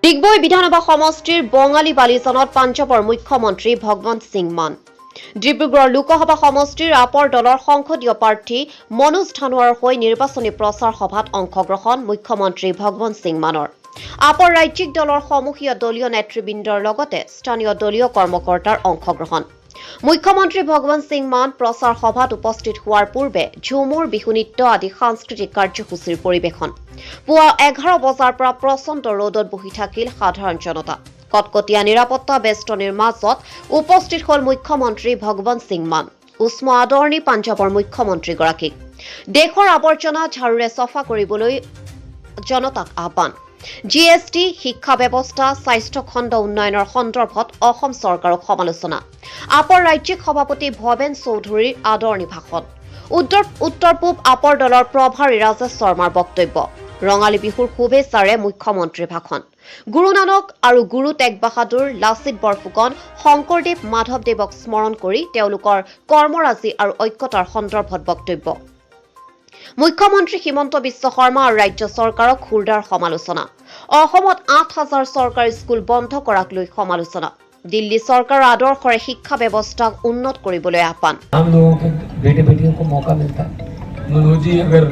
ডিগবৈ বিধানসভা সমষ্টিৰ বঙালী বালিজনত পাঞ্জাবৰ মুখ্যমন্ত্ৰী ভগৱন্ত সিং মান। ডিব্ৰুগড় লোকসভা সমষ্টিৰ আপৰ দলৰ সংসদীয় প্ৰাৰ্থী মনোজ ধানোৱাৰ হৈ নিৰ্বাচনী প্ৰচাৰ সভাত অংশগ্ৰহণ মুখ্যমন্ত্ৰী ভগৱন্ত সিং মানৰ। আপৰ ৰাজ্যিক দলৰ সমূহীয়া দলীয় নেতৃবৃন্দৰ লগতে স্থানীয় দলীয় কৰ্মকৰ্তাৰ অংশগ্ৰহণ। মুখ্যমন্ত্ৰী ভগৱন্ত সিং মান প্ৰচাৰ সভাত উপস্থিত হোৱাৰ পূৰ্বে ঝুমুৰ বিহু নৃত্য আদি সাংস্কৃতিক কাৰ্যসূচীৰ পৰিৱেশন। পুৱা 11 বজাৰ পৰা প্ৰচণ্ড ৰ'দত বহি থাকিল সাধাৰণ জনতা। কটকটীয়া নিৰাপত্তা বেষ্টনীৰ মাজত উপস্থিত হ'ল মুখ্যমন্ত্ৰী ভগৱন্ত সিং মান। উষ্ম আদৰণি পাঞ্জাবৰ মুখ্যমন্ত্ৰীগৰাকীক। দেশৰ আৱৰ্জনা ঝাৰুৰে চফা কৰিবলৈ জনতাক আহ্বান। জিএছটি, শিক্ষা ব্যৱস্থা, স্বাস্থ্য খণ্ড উন্নয়নৰ সন্দৰ্ভত অসম চৰকাৰক সমালোচনা। আপৰ ৰাজ্যিক সভাপতি ভৱেন চৌধুৰীৰ আদৰণি ভাষণ। উত্তৰ পূব আপৰ দলৰ প্ৰভাৰী ৰাজেশ শৰ্মাৰ বক্তব্য। ৰঙালী বিহুৰ শুভেচ্ছাৰে মুখ্যমন্ত্ৰীৰ ভাষণ। গুৰু নানক আৰু গুৰু টেগ বাহাদুৰ, লাচিত বৰফুকন, শংকৰদেৱ, মাধৱদেৱক স্মৰণ কৰি তেওঁলোকৰ কৰ্মৰাজি আৰু ঐক্যতাৰ সন্দৰ্ভত বক্তব্য। মুখ্যমন্ত্ৰী হিমন্ত বিশ্ব শৰ্মা আৰু ৰাজ্য চৰকাৰক খুৰদাৰ সমালোচনা। অসমত 8,000 চৰকাৰী স্কুল বন্ধ কৰাক লৈ সমালোচনা। दिल्ली सरकार आदर्शरे शिक्षा व्यवस्था उन्नत কৰিবলৈ आह्वान। हम लोगों के बेटे बेटियों को मौका मिलता है। मनोज जी अगर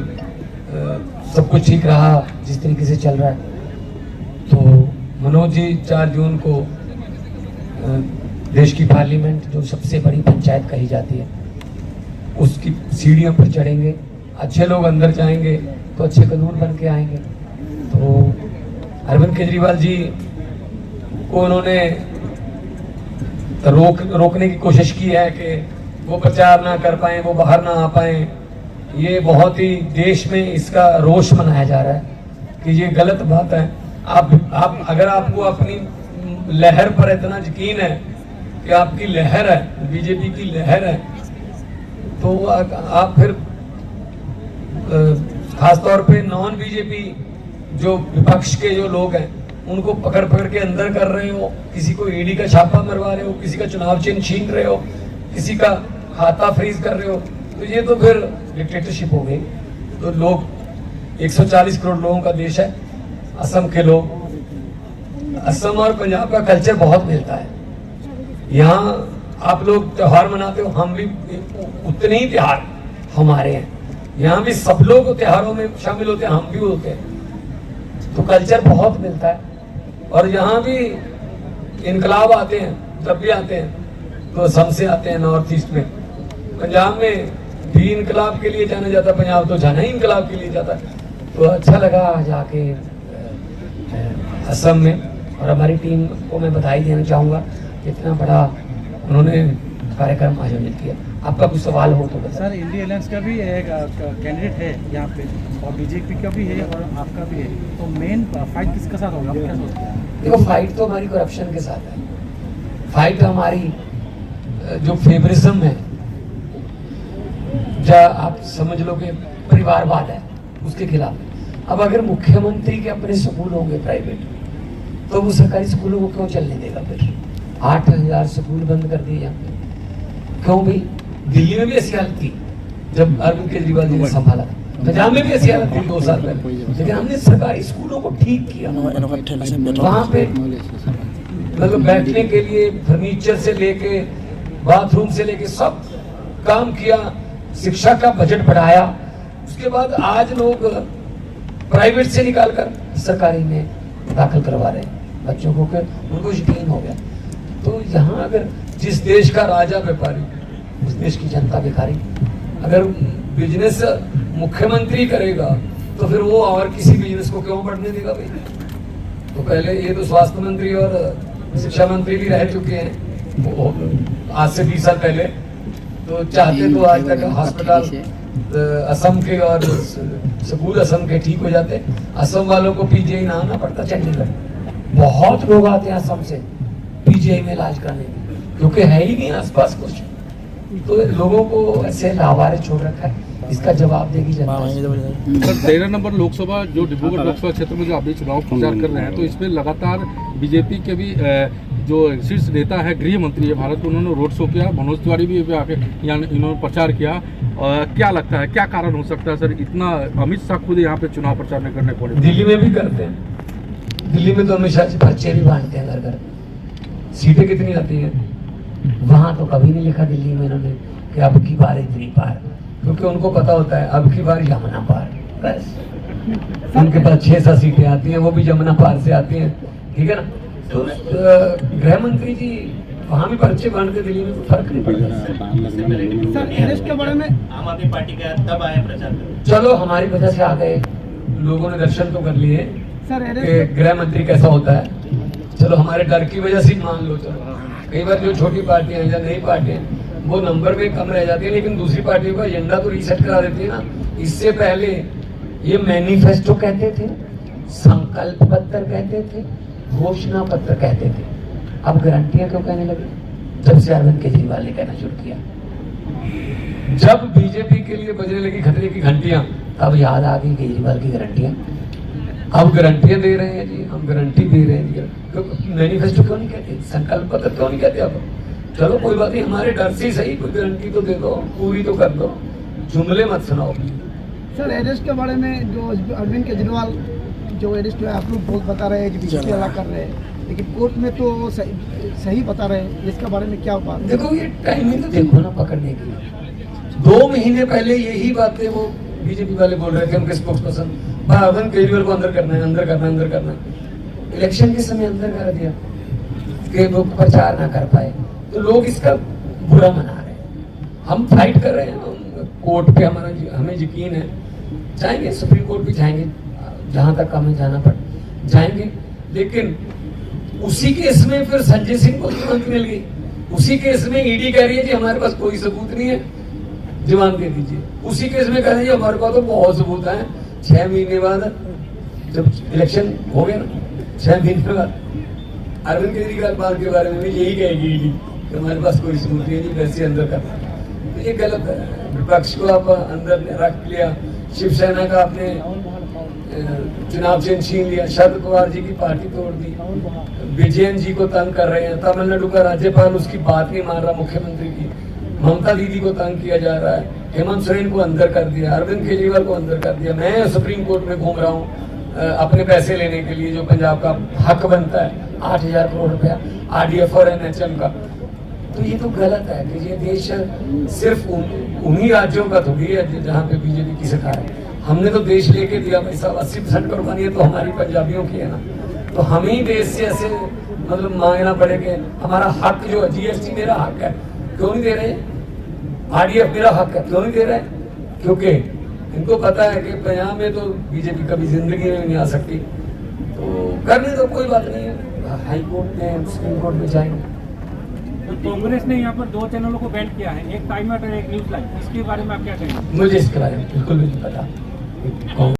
सब कुछ ठीक रहा जिस तरीके से चल रहा है तो मनोज जी 4 जून को देश की पार्लियामेंट जो सबसे बड़ी पंचायत कही जाती है उसकी सीढ़ियों पर चढ़ेंगे। अच्छे लोग अंदर जाएंगे तो अच्छे कानून बन के आएंगे। तो अरविंद केजरीवाल जी को उन्होंने रोकने की कोशिश की है कि वो प्रचार ना कर पाए, वो बाहर ना आ पाए। ये बहुत ही देश में इसका रोष मनाया जा रहा है कि ये गलत बात है। आप अगर आपको अपनी लहर पर इतना यकीन है कि आपकी लहर है, बीजेपी की लहर है, तो आप फिर खासतौर पे नॉन बीजेपी जो विपक्ष के जो लोग हैं उनको पकड़ के अंदर कर रहे हो, किसी को ईडी का छापा मरवा रहे हो, किसी का चुनाव चिन्ह छीन रहे हो, किसी का खाता फ्रीज कर रहे हो, तो ये तो फिर डिक्टेटरशिप हो गई। तो लोग 140 करोड़ लोगों का देश है। असम के लोग, असम और पंजाब का कल्चर बहुत मिलता है। यहाँ आप लोग त्योहार मनाते हो, हम भी उतने ही त्योहार हमारे हैं। यहाँ भी सब लोग त्योहारों में शामिल होते हैं, हम भी होते हैं। तो कल्चर बहुत मिलता है। और यहाँ भी इनकलाब आते हैं, जब भी आते हैं तो असम से आते हैं, नॉर्थ ईस्ट में। पंजाब में भी इनकलाब के लिए जाना जाता है, पंजाब तो जाना ही इनकलाब के लिए जाता है। तो अच्छा लगा जाके असम में। और हमारी टीम को मैं बधाई देना चाहूँगा कि इतना बड़ा उन्होंने कार्यक्रम आयोजित किया। आपका कुछ सवाल हो तो सर, इंडिया अलायंस का भी एक कैंडिडेट है यहाँ पे और बीजेपी का भी है और आपका भी है, तो मेन फाइट किसके साथ होगा, आप क्या सोचते हैं? देखो, फाइट तो हमारी करप्शन के साथ है। फाइट हमारी जो फेवरिज्म है, आप समझ लो कि परिवारवाद है, उसके खिलाफ। अब अगर मुख्यमंत्री के अपने स्कूल होंगे प्राइवेट तो वो सरकारी स्कूलों को क्यों चलने देगा? फिर 8,000 स्कूल बंद कर दिए यहाँ पे। क्यों भाई? दिल्ली में भी ऐसी हालत थी जब अरविंद केजरीवाल जी ने संभाला, पंजाब में भी ऐसी हालत थी 2 साल पहले, लेकिन हमने सरकारी स्कूलों को ठीक किया। वहाँ पे मतलब बैठने के लिए फर्नीचर से लेके बाथरूम से लेके सब काम किया, शिक्षा का बजट बढ़ाया। उसके बाद आज लोग प्राइवेट से निकालकर सरकारी में दाखिल करवा रहे हैं बच्चों को, उनको यकीन हो गया। तो यहाँ अगर जिस देश का राजा व्यापारी, उस देश की जनता भिखारी। अगर बिजनेस मुख्यमंत्री करेगा तो फिर वो और किसी बिजनेस को क्यों बढ़ने देगा भाई? तो पहले ये तो स्वास्थ्य मंत्री और शिक्षा मंत्री भी रह चुके हैं आज से 20 साल पहले। तो चाहते तो आज तक अस्पताल असम के और स्कूल असम के ठीक हो जाते। असम वालों को पीजीआई ना आना पड़ता चंडीगढ़। बहुत लोग आते हैं असम से पीजीआई में इलाज करने, क्योंकि है ही नहीं आसपास कुछ। तो लोगों को ऐसे लावारे छोड़ रखा है, इसका जवाब देगी जनता। सर, 13 नंबर लोकसभा जो डिब्रूगढ़ लोकसभा क्षेत्र में जो आप चुनाव प्रचार कर रहे हैं, तो इसमें लगातार बीजेपी के भी जो शीर्ष नेता है, गृह मंत्री है भारत, उन्होंने रोड शो किया। मनोज तिवारी भी आके यहाँ इन्होंने प्रचार किया। क्या लगता है, क्या कारण हो सकता है सर, इतना अमित शाह खुद यहाँ पे चुनाव प्रचार में करने पड़े? दिल्ली में भी करते हैं, दिल्ली में तो हमेशा से पर्चे भी बांटते हैं घर घर, सीटें कितनी आती हैं। वहां तो कभी नहीं लिखा दिल्ली में इन्होंने कि अब की बार इतनी पार, क्योंकि उनको पता होता है अब की बार यमुना पार, बस। उनके पास 6-7 सीटें आती हैं, वो भी यमुना पार से आती हैं, ठीक है ना। तो गृह मंत्री जी वहाँ भी पर्चे बांटते, दिल्ली में फर्क नहीं पड़ता। सर अरेस्ट के बारे में आम आदमी पार्टी का तब आए प्रचार करने। चलो हमारी वजह से आ गए, लोगों ने दर्शन तो कर लिए सर कि अरेस्ट गृह मंत्री कैसा होता है। चलो हमारे डर की वजह से ही मान लो, चलो कई बार जो छोटी पार्टियां हैं या नई पार्टियां वो नंबर में कम रह जाती है, लेकिन दूसरी पार्टियों का एजेंडा तो रीसेट करा देती है ना। इससे पहले ये मैनिफेस्टो कहते थे, संकल्प पत्र कहते थे, घोषणा पत्र कहते थे, अब गारंटियां क्यों कहने लगे? जब से अरविंद केजरीवाल ने कहना शुरू किया, जब बीजेपी के लिए बजने लगी खतरे की घंटियां, तब याद आ गई केजरीवाल की गारंटियां। अब गारंटियां दे रहे हैं जी, हम गारंटी दे रहे हैं जी। मैनिफेस्टो क्यों नहीं कहते, संकल्प पत्र क्यों नहीं कहते? अब चलो कोई बात नहीं, हमारे डर से सही कोई गारंटी तो दे दो, पूरी तो कर दो, जुमले मत सुनाओ। सर अरेस्ट के बारे में जो अरविंद केजरीवाल जो अरेस्ट हुआ, आप लोग बहुत बता रहे हैं कि बीजेपी अलग कर रहे हैं, लेकिन कोर्ट में तो सही बता रहे हैं, इसके बारे में क्या बात? देखो ये टाइमिंग तो देखो ना पकड़ने की। 2 महीने पहले यही बातें वो बीजेपी वाले बोल रहे थे, उनके स्पोक्स पर्सन, अरविंद केजरीवाल को अंदर करना है, अंदर करना है, अंदर करना है। इलेक्शन के समय अंदर कर दिया कि वो प्रचार ना कर पाए, तो लोग इसका बुरा मना रहे हैं। हम फाइट कर रहे हैं, कोर्ट पे हमें यकीन है, जाएंगे सुप्रीम कोर्ट भी जाएंगे, जहां तक हमें जाना पड़े जाएंगे। लेकिन उसी केस में फिर संजय सिंह को जमानत मिल गई, उसी केस में ईडी कह रही है जी हमारे पास कोई सबूत नहीं है, जमानत दे दीजिए। उसी केस में कह रहे हैं हमारे पास तो बहुत सबूत है। 6 महीने बाद जब इलेक्शन हो गया ना, 6 महीने बाद अरविंद केजरीवाल के बारे में भी यही कहेगी ईडी कि हमारे पास कोई सबूत नहीं है, वैसे अंदर करना। तो ये गलत है, विपक्ष को आप अंदर रख लिया, शिवसेना का आपने चुनाव चिन्ह छीन लिया, शरद पवार जी की पार्टी तोड़ दी, विजयन जी को तंग कर रहे हैं, तमिलनाडु का राज्यपाल उसकी बात नहीं मान रहा, मुख्यमंत्री की, ममता दीदी को तंग किया जा रहा है, हेमंत सोरेन को अंदर कर दिया, अरविंद केजरीवाल को अंदर कर दिया। मैं सुप्रीम कोर्ट में घूम रहा हूँ अपने पैसे लेने के लिए, जो पंजाब का हक बनता है 8,000 करोड़ रुपया RDF और NHM का। तो ये तो गलत है कि ये देश सिर्फ उन्हीं राज्यों का थोड़ी है जहाँ पे बीजेपी की सरकार है। हमने तो देश लेके दिया भाई साहब, 80% कुर्बानी है तो हमारी पंजाबियों की है ना, तो हमें ही देश से ऐसे मतलब मांगना पड़ेगा। हमारा हक जो है, GST मेरा हक है, क्यों नहीं दे रहे? RDF मेरा हक है, क्यों नहीं दे रहे? क्योंकि इनको पता है कि पंजाब में तो बीजेपी कभी जिंदगी में नहीं आ सकती, तो करने तो कोई बात नहीं है, हाई कोर्ट में सुप्रीम कोर्ट में जाएंगे। कांग्रेस ने यहाँ पर 2 चैनलों को बैन किया है, एक टाइम आउट और एक न्यूज लाइव, इसके बारे में आप क्या कहेंगे? मुझे इसके बारे में बिल्कुल भी नहीं पता। कांग्रेस